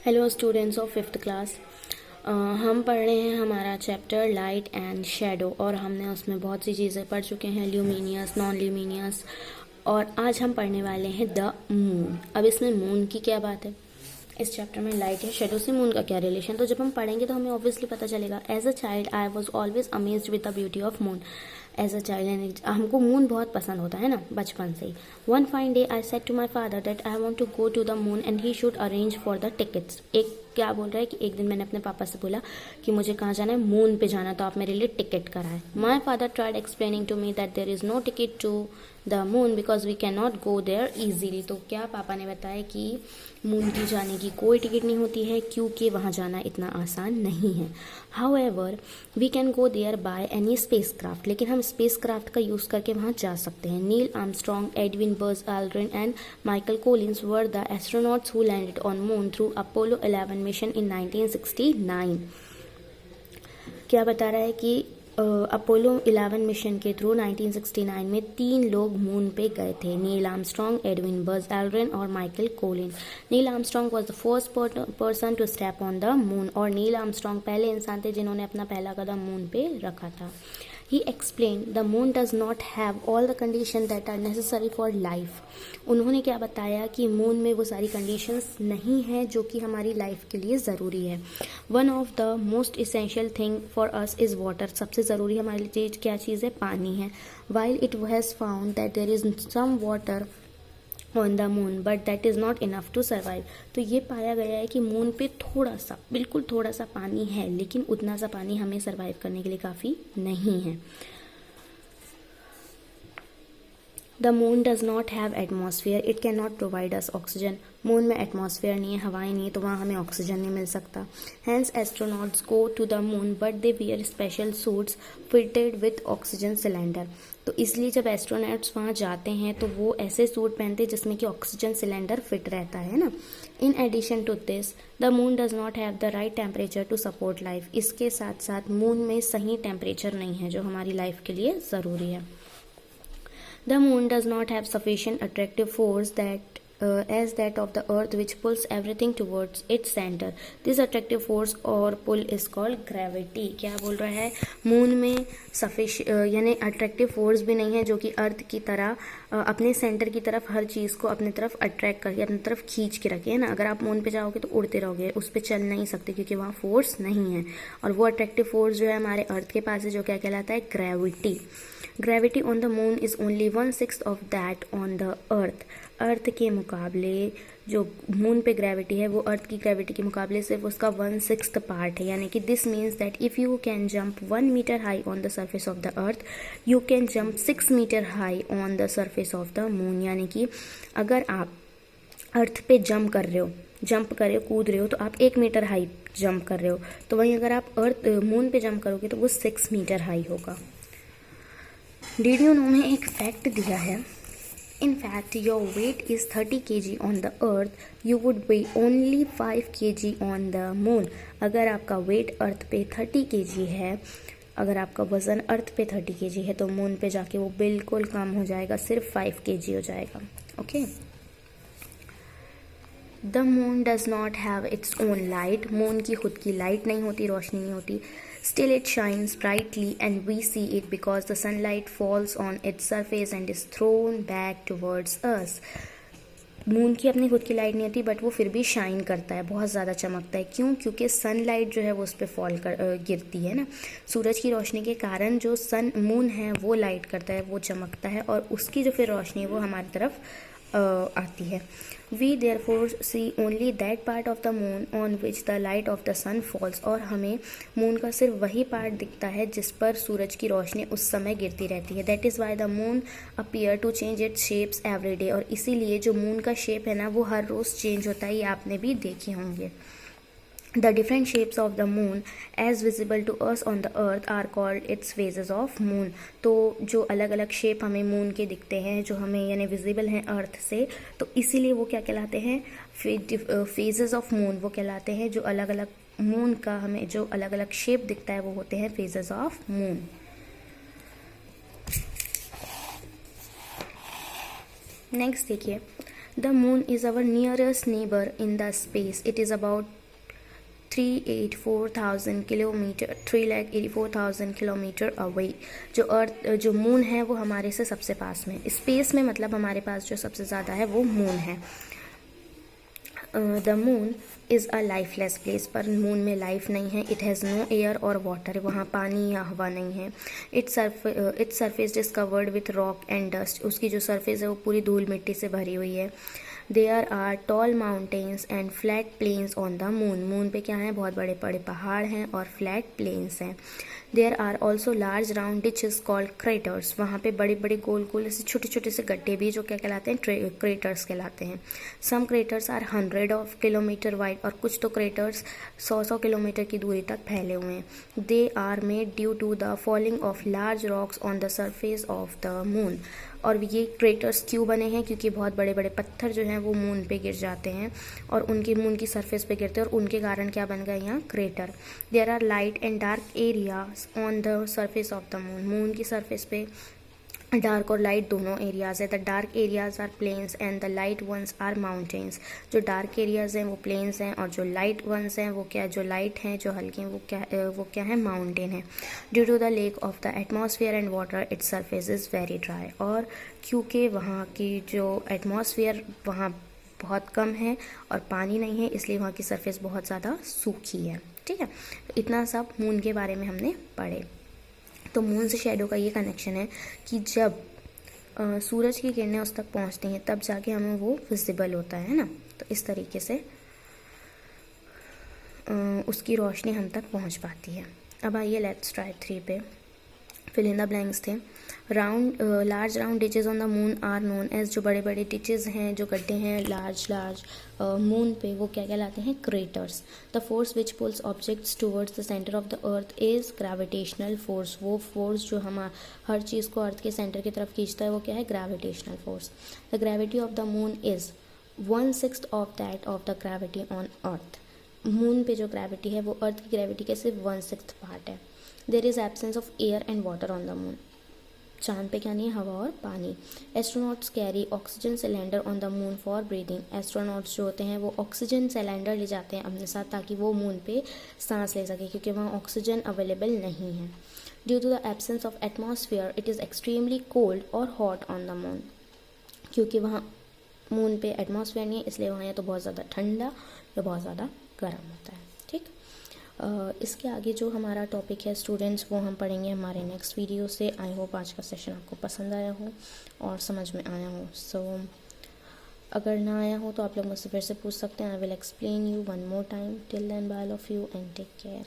Hello students of fifth class. हम पढ़ रहे हैं हमारा चैप्टर लाइट एंड शेडो और हमने उसमें बहुत सी चीज़ें पढ़ चुके हैं, ल्यूमिनियस, नॉन ल्यूमिनियस। और आज हम पढ़ने वाले हैं द मून। अब इसमें मून की क्या बात है, इस चैप्टर में लाइट है, शेडो से मून का क्या रिलेशन, तो जब हम पढ़ेंगे तो हमें ऑब्वियसली पता चलेगा। As a child I was always amazed with the beauty of moon. As a child यानी हमको मून बहुत पसंद होता है ना, बचपन से ही। One fine day I said to my father that I want to go to the moon and he should arrange for the tickets. एक क्या बोल रहा है कि एक दिन मैंने अपने पापा से बोला कि मुझे कहाँ जाना है, मून पे जाना, तो आप मेरे लिए टिकट कराएं। My father tried explaining to me that there is no ticket to the moon because we can not go there easily. तो क्या पापा ने बताया कि मून की जाने की कोई टिकट नहीं होती है क्योंकि वहाँ जाना इतना आसान नहीं है। However we can go there by any space craft, लेकिन हम स्पेस क्राफ्ट का यूज़ करके वहाँ जा सकते हैं। Neil Armstrong, Edwin Buzz Aldrin and Michael Collins were the astronauts who landed on moon through Apollo 11 mission in 1969। क्या बता रहा है कि अपोलो 11 मिशन के थ्रू 1969 में 3 लोग मून पे गए थे, Neil Armstrong, Edwin Buzz Aldrin और Michael Collin. Neil Armstrong was the first person to step on the moon, और नील आर्मस्ट्रॉन्ग पहले इंसान थे जिन्होंने अपना पहला कदम मून पे रखा था। He explained the moon does not have all the conditions that are necessary for life. उन्होंने क्या बताया कि मून में वो सारी कंडीशंस नहीं है जो कि हमारी लाइफ के लिए ज़रूरी है। One of the most essential thing for us is water. सबसे ज़रूरी हमारे लिए क्या चीज़ है, पानी है। While it has found that there is some water on the moon but that is not enough to survive. तो ये पाया गया है कि मून पे थोड़ा सा, बिल्कुल थोड़ा सा पानी है, लेकिन उतना सा पानी हमें सर्वाइव करने के लिए काफ़ी नहीं है। The moon does not have atmosphere, it can not provide us oxygen. Moon में एटमॉस्फेयर नहीं है, हवाएं नहीं है, तो वहाँ हमें ऑक्सीजन नहीं मिल सकता। Hence astronauts go to the moon but they wear special suits fitted with oxygen cylinder. तो इसलिए जब एस्ट्रोनॉट्स वहाँ जाते हैं तो वो ऐसे सूट पहनते हैं जिसमें कि ऑक्सीजन सिलेंडर फिट रहता है ना। In addition to this the moon does not have the right temperature to support life. इसके साथ साथ मून में सही टेम्परेचर नहीं है जो हमारी लाइफ के लिए ज़रूरी है। The moon does not have sufficient attractive force as that of the earth, which pulls everything towards its center. This attractive force or pull is called gravity. क्या बोल रहा है, मून में यानी अट्रैक्टिव फोर्स भी नहीं है जो कि अर्थ की तरह अपने सेंटर की तरफ हर चीज़ को अपने तरफ अट्रैक्ट करके अपनी तरफ खींच के रखे है ना। अगर आप मून पे जाओगे तो उड़ते रहोगे, उस पर चल नहीं सकते क्योंकि वहाँ फोर्स नहीं है। और वो अट्रैक्टिव फोर्स जो है हमारे अर्थ के पास है, जो क्या कहलाता है, gravity. Gravity on the moon is only 1/6 of that on the earth. Earth के मुकाबले जो मून पे ग्रेविटी है वो अर्थ की ग्रेविटी के मुकाबले सिर्फ उसका 1/6 पार्ट है। यानी कि this means that if you can jump 1 meter high on the surface of the earth, you can jump 6 meter high on the surface of the moon. यानी कि अगर आप अर्थ पे जंप कर रहे हो, कूद रहे हो, तो आप 1 मीटर हाई जंप कर रहे हो। तो वहीं अगर आप मून पे जंप करोगे तो वो 6 मीटर हाई होगा। डिड यू नो में एक फैक्ट दिया है, in fact your weight is 30 kg on the earth, you would be only 5 kg on the moon. अगर आपका वेट अर्थ पे 30 kg है, अगर आपका वज़न अर्थ पे 30 kg है, तो मून पे जाके वो बिल्कुल कम हो जाएगा, सिर्फ 5 kg हो जाएगा। Okay. The moon does not have its own light. Moon की खुद की लाइट नहीं होती, रोशनी नहीं होती। Still it shines brightly and we see it because the sunlight falls on its surface and is thrown back towards us. Moon की अपनी खुद की लाइट नहीं होती बट वो फिर भी शाइन करता है, बहुत ज़्यादा चमकता है। क्यों? क्योंकि सनलाइट जो है वो उस पर फॉल कर गिरती है ना। सूरज की रोशनी के कारण जो मून है वो लाइट करता है, वो चमकता है, और उसकी जो फिर रोशनी है वो हमारी तरफ आती है। We therefore see only that part of the moon on which the light of the sun falls। और हमें मून का सिर्फ वही पार्ट दिखता है जिस पर सूरज की रोशनी उस समय गिरती रहती है। That is why the moon appear to change its shapes every day। और इसीलिए जो मून का शेप है ना वो हर रोज़ चेंज होता है, ये आपने भी देखे होंगे। The different shapes of the moon as visible to us on the earth are called its phases of moon। तो जो अलग अलग शेप हमें मून के दिखते हैं, जो हमें यानी विजिबल हैं अर्थ से, तो इसीलिए वो क्या कहलाते हैं, फेजेस ऑफ मून वो कहलाते हैं। जो अलग अलग मून का हमें जो अलग अलग शेप दिखता है वो होते हैं फेजेस ऑफ मून। नेक्स्ट देखिए, The moon is our nearest neighbor in the space. It is about 384,000 kilometre 384,000 kilometre away. जो मून है वो हमारे से सबसे पास में, स्पेस में मतलब हमारे पास जो सबसे ज़्यादा है वो मून है। The moon is a lifeless place, पर मून में लाइफ नहीं है। इट हैज़ नो एयर और वाटर, वहाँ पानी या हवा नहीं है। Its surface is covered with rock and dust, उसकी जो सरफेस है वो पूरी धूल मिट्टी से भरी हुई है। There are tall mountains and flat plains on the moon, moon पे क्या है, बहुत बड़े बड़े पहाड़ हैं और फ्लैट प्लेन्स हैं। There are also large round ditches called craters, वहाँ पे बड़े बड़े गोल गोल ऐसे छोटे छोटे से गड्ढे भी जो क्या कहलाते हैं, क्रेटर्स कहलाते हैं। Some craters are 100 of kilometre wide, और कुछ तो क्रेटर्स 100 किलोमीटर की दूरी तक फैले हुए हैं। They are made due to the falling of large rocks on the surface of the moon, और ये क्रेटर्स क्यों बने हैं, क्योंकि बहुत बड़े बड़े पत्थर जो हैं वो मून पे गिर जाते हैं और उनकी मून की सरफेस पे गिरते हैं और उनके कारण क्या बन गए यहाँ, crater. There are light and dark areas on the surface of the moon, moon की सरफेस पे डार्क और लाइट दोनों एरियाज है। The dark areas are plains and the light ones are mountains, जो डार्क एरियाज हैं वो planes हैं और जो लाइट वंस हैं वो क्या, जो लाइट हैं जो हल्के हैं वो क्या है, माउंटेन है। Due to the lack of the atmosphere and water its surface is very dry, और क्योंकि वहाँ की जो एटमॉस्फेयर वहाँ बहुत कम है और पानी नहीं है, इसलिए वहाँ की सरफेस बहुत ज़्यादा सूखी है। ठीक है, इतना सब मून के बारे में हमने पढ़े। तो मून से शैडो का ये कनेक्शन है कि जब सूरज की किरणें उस तक पहुंचती हैं तब जाके हमें वो विजिबल होता है ना, तो इस तरीके से उसकी रोशनी हम तक पहुंच पाती है। अब आइए लेट्स ट्राई 3 पे। Fill in the blanks the. Large round ditches on the moon are known as, जो बड़े बड़े डिचेज हैं, जो गड्ढे हैं लार्ज मून पे, वो क्या कहलाते हैं, craters. The force which pulls objects towards the centre of the earth is gravitational force, वो फोर्स जो हम हर चीज़ को अर्थ के सेंटर की तरफ खींचता है वो क्या है, gravitational force. The gravity of the moon is 1/6 of that of the gravity on earth, moon पे जो ग्रेविटी है वो अर्थ की ग्रेविटी के सिर्फ 1/6 पार्ट है। There is absence of air and water on the moon, चांद पे क्या नहीं है, हवा और पानी। Astronauts carry oxygen cylinder on the moon for breathing, astronauts जो होते हैं वो ऑक्सीजन सिलेंडर ले जाते हैं अपने साथ ताकि वो मून पे सांस ले सके, क्योंकि वहाँ ऑक्सीजन अवेलेबल नहीं है। Due to the absence of atmosphere it is extremely cold और हॉट ऑन द मून, क्योंकि वहाँ मून पे एटमॉस्फेयर नहीं है इसलिए वहाँ या तो बहुत ज़्यादा ठंडा या बहुत ज़्यादा गर्म होता है। ठीक, इसके आगे जो हमारा टॉपिक है स्टूडेंट्स वो हम पढ़ेंगे हमारे नेक्स्ट वीडियो से। आई होप आज का सेशन आपको पसंद आया हो और समझ में आया हो। सो अगर ना आया हो तो आप लोग मुझसे फिर से पूछ सकते हैं। I will explain you one more time. Till then bye of you and take care.